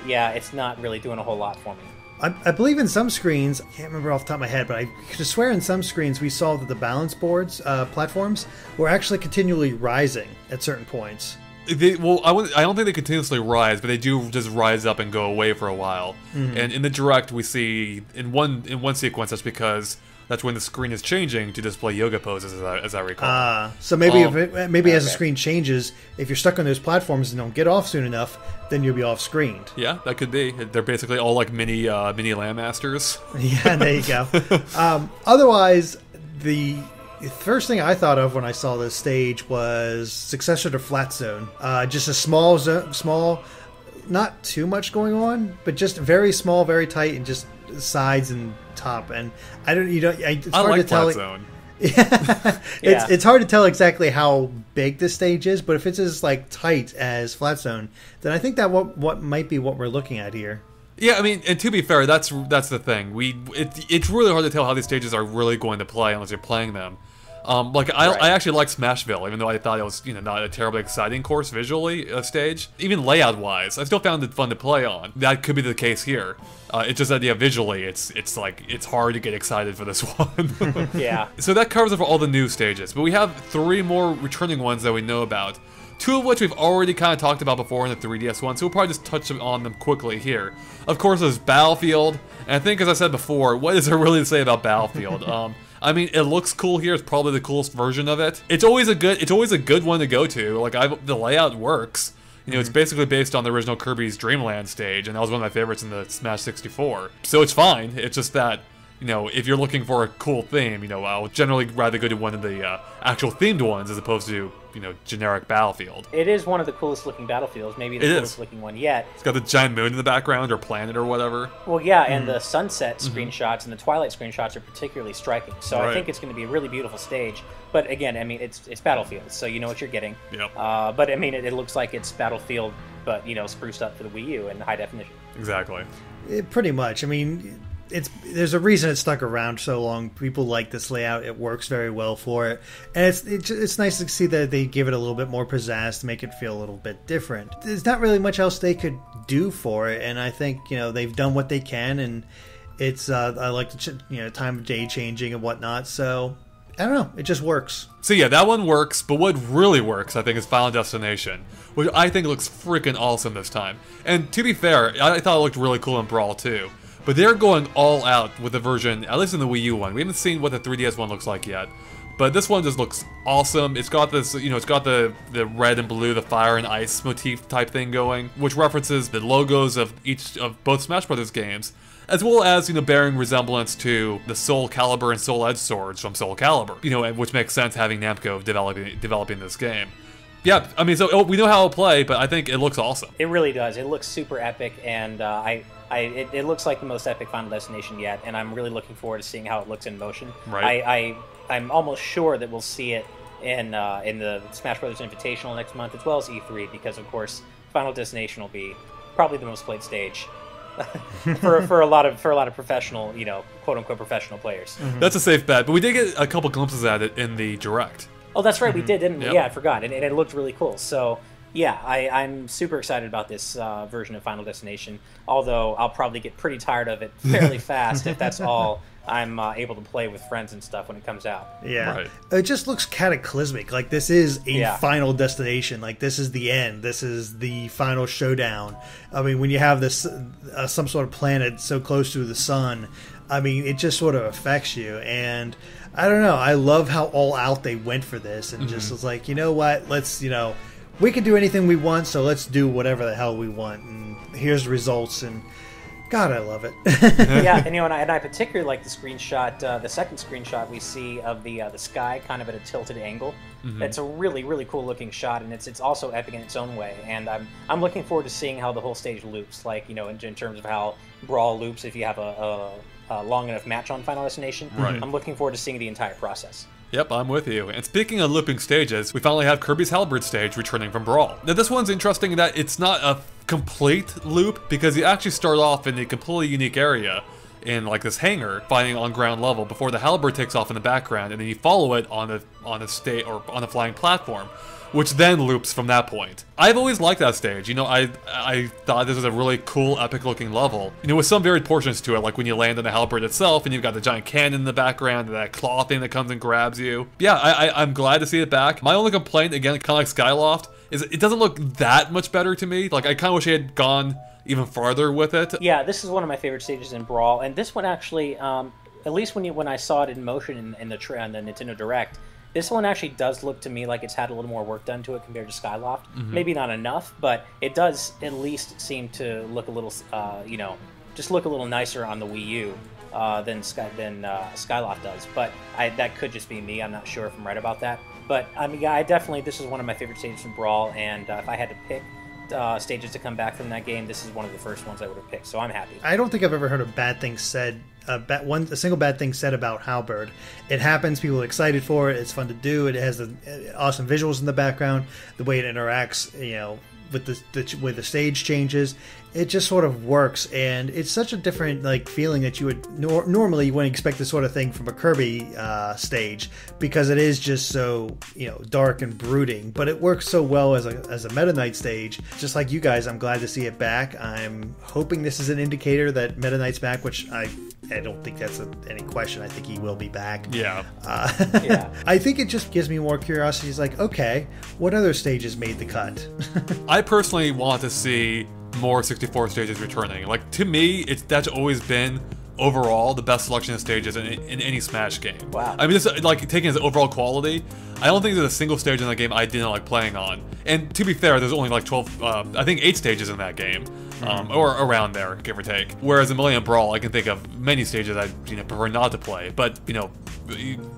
yeah, it's not really doing a whole lot for me. I believe in some screens, I can't remember off the top of my head, but I could swear in some screens we saw that the balance boards, platforms, were actually continually rising at certain points. I don't think they continuously rise, but they do just rise up and go away for a while. And in the Direct, we see in one sequence that's because that's when the screen is changing to display yoga poses, as I recall. So maybe as the screen changes, if you're stuck on those platforms and don't get off soon enough, then you'll be off screened. Yeah, that could be. They're basically all like mini Landmasters. Yeah, there you go. Otherwise, the first thing I thought of when I saw this stage was successor to Flat Zone. Just a small, not too much going on, but just very small, very tight, and just sides and top. And it's hard to tell. Flat Zone. It's hard to tell exactly how big this stage is, but if it's as like tight as Flat Zone, then I think that what might be what we're looking at here. Yeah, I mean, and to be fair, that's the thing. It's really hard to tell how these stages are really going to play unless you're playing them. I actually liked Smashville, even though I thought it was not a terribly exciting course visually stage. Even layout wise, I still found it fun to play on. That could be the case here. It's just that visually, it's hard to get excited for this one. Yeah. So that covers it for all the new stages, but we have 3 more returning ones that we know about. 2 of which we've already kind of talked about before in the 3DS one, so we'll probably just touch on them quickly here. Of course, there's Battlefield, and I think, as I said before, what is there really to say about Battlefield? I mean, it looks cool here. It's probably the coolest version of it. It's always a good one to go to. Like, the layout works. It's basically based on the original Kirby's Dream Land stage, and that was one of my favorites in the Smash 64. So it's fine. It's just that, if you're looking for a cool theme, I'll generally rather go to one of the actual themed ones as opposed to, generic Battlefield. It is one of the coolest looking Battlefields, maybe the coolest looking one yet. It's got the giant moon in the background, or planet, or whatever. Well, yeah, and the sunset screenshots and the twilight screenshots are particularly striking. So I think it's going to be a really beautiful stage. But again, I mean, it's Battlefield, so you know what you're getting. Yep. But I mean, it looks like it's Battlefield, but spruced up for the Wii U in high definition. Exactly. Pretty much. I mean, there's a reason it stuck around so long. People like this layout. It works very well for it, and it's nice to see that they give it a little bit more pizzazz to make it feel a little bit different. There's not really much else they could do for it, and I think they've done what they can, and it's I like the time of day changing and whatnot. So I don't know, it just works. So yeah, that one works, but what really works, I think, is Final Destination, which I think looks freaking awesome this time. And to be fair, I thought it looked really cool in Brawl too. But they're going all out with the version, at least in the Wii U one. We haven't seen what the 3DS one looks like yet. But this one just looks awesome. It's got this, it's got the red and blue, the fire and ice motif type thing going, which references the logos of both Smash Brothers games, as well as, bearing resemblance to the Soul Calibur and Soul Edge swords from Soul Calibur, which makes sense having Namco developing this game. Yeah, I mean, so we know how it'll play, but I think it looks awesome. It really does. It looks super epic, and it looks like the most epic Final Destination yet, and I'm really looking forward to seeing how it looks in motion. Right. I'm almost sure that we'll see it in the Smash Brothers Invitational next month, as well as E3, because of course Final Destination will be probably the most played stage for a lot of professional, quote unquote professional players. Mm-hmm. That's a safe bet, but we did get a couple glimpses at it in the Direct. Oh, that's right, we did, didn't we? Yep. Yeah, I forgot, and it looked really cool. So yeah, I'm super excited about this version of Final Destination, although I'll probably get pretty tired of it fairly fast if that's all I'm able to play with friends and stuff when it comes out. Yeah. Right. It just looks cataclysmic. Like, this is a final destination. Like, this is the end. This is the final showdown. I mean, when you have this, some sort of planet so close to the sun, I mean, it just sort of affects you. And I don't know. I love how all out they went for this, and just was like, you know what? Let's, we can do anything we want, so let's do whatever the hell we want. And here's the results. And God, I love it. Yeah, and I particularly like the screenshot, the second screenshot we see of the sky kind of at a tilted angle. It's a really, really cool looking shot, and it's also epic in its own way. And I'm looking forward to seeing how the whole stage loops, like in terms of how Brawl loops if you have a long enough match on Final Destination. Right. I'm looking forward to seeing the entire process. Yep, I'm with you. And speaking of looping stages, we finally have Kirby's Halberd stage returning from Brawl. Now this one's interesting in that it's not a complete loop, because you actually start off in a completely unique area in like this hangar fighting on ground level before the Halberd takes off in the background, and then you follow it on a state or on a flying platform, which then loops from that point. I've always liked that stage. I thought this was a really cool, epic-looking level. With some varied portions to it, like when you land on the Halberd itself, and you've got the giant cannon in the background, and that claw thing that comes and grabs you. Yeah, I'm glad to see it back. My only complaint, again, kind of like Skyloft, is it doesn't look that much better to me. Like, I kind of wish I had gone even farther with it. Yeah, this is one of my favorite stages in Brawl, and this one actually, at least when I saw it in motion in the Nintendo Direct, this one actually does look to me like it's had a little more work done to it compared to Skyloft. Maybe not enough, but it does at least seem to look a little, just look a little nicer on the Wii U than Skyloft does. But that could just be me. I'm not sure if I'm right about that. But I mean, yeah, this is one of my favorite stages in Brawl, and if I had to pick stages to come back from that game, this is one of the first ones I would have picked. So I'm happy. I don't think I've ever heard a bad thing said. A single bad thing said about Halberd. It happens. People are excited for it. It's fun to do. It has awesome visuals in the background. The way it interacts, with the stage changes, it just sort of works, and it's such a different feeling that you would normally you wouldn't expect this sort of thing from a Kirby stage, because it is just so dark and brooding. But it works so well as a Meta Knight stage. Just like you guys, I'm glad to see it back. I'm hoping this is an indicator that Meta Knight's back, which I don't think that's any question. I think he will be back. Yeah. Yeah. I think it just gives me more curiosity. It's like, okay, what other stages made the cut? I personally want to see more 64 stages returning. Like, to me, that's always been overall the best selection of stages in any Smash game. Wow. I mean, just like taking its overall quality, I don't think there's a single stage in that game I didn't like playing on. And to be fair, there's only like 12, I think 8 stages in that game, or around there, give or take. Whereas in Millennium Brawl, I can think of many stages I prefer not to play. But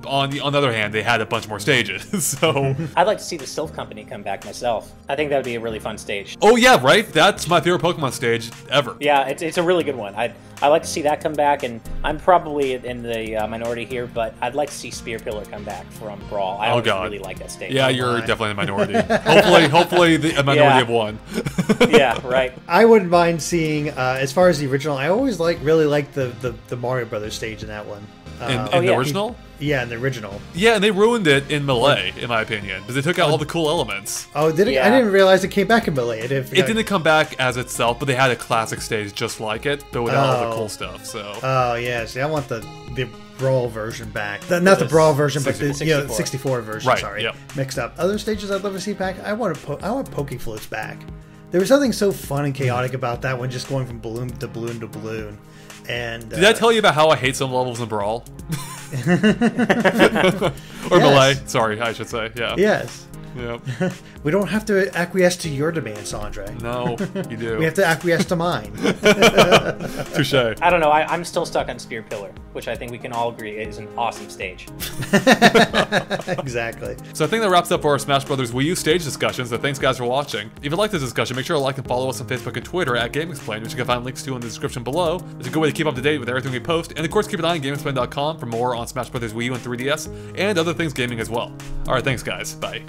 on the other hand, they had a bunch more stages. So I'd like to see the Sylph Company come back myself. I think that would be a really fun stage. oh yeah, right. That's my favorite Pokemon stage ever. Yeah, it's a really good one. I'd like to see that come back, and I'm probably in the minority here, but I'd like to see Spear Pillar come back from Brawl. I really like that stage. Yeah, you're definitely in the minority. hopefully a minority of one. Yeah, right. I wouldn't mind seeing, as far as the original, I always really liked the Mario Brothers stage in that one. In the original? Yeah, in the original. Yeah, and they ruined it in Melee, in my opinion, because they took out all the cool elements. Oh, did it? Yeah. I didn't realize it came back in Melee. It didn't come back as itself, but they had a classic stage just like it, but without all the cool stuff. So. Oh yeah, see, I want the Brawl version back. Not the Brawl version, but the 64 version. Right, Sorry, yep. Mixed up. Other stages I'd love to see back. I want Poke Floats back. There was something so fun and chaotic about that one, just going from balloon to balloon to balloon. And did I tell you about how I hate some levels in Brawl? Or Melee, sorry, I should say. Yeah. Yes. Yep. We don't have to acquiesce to your demands, Andre. No, you do. We have to acquiesce to mine. Touche. I don't know. I'm still stuck on Spear Pillar, which I think we can all agree is an awesome stage. Exactly. So I think that wraps up our Smash Brothers Wii U stage discussion, so thanks guys for watching. If you like this discussion, make sure to like and follow us on Facebook and Twitter at GameXplain, which you can find links to in the description below. It's a good way to keep up to date with everything we post, and of course keep an eye on GameXplain.com for more on Smash Brothers Wii U and 3DS, and other things gaming as well. Alright, thanks guys. Bye.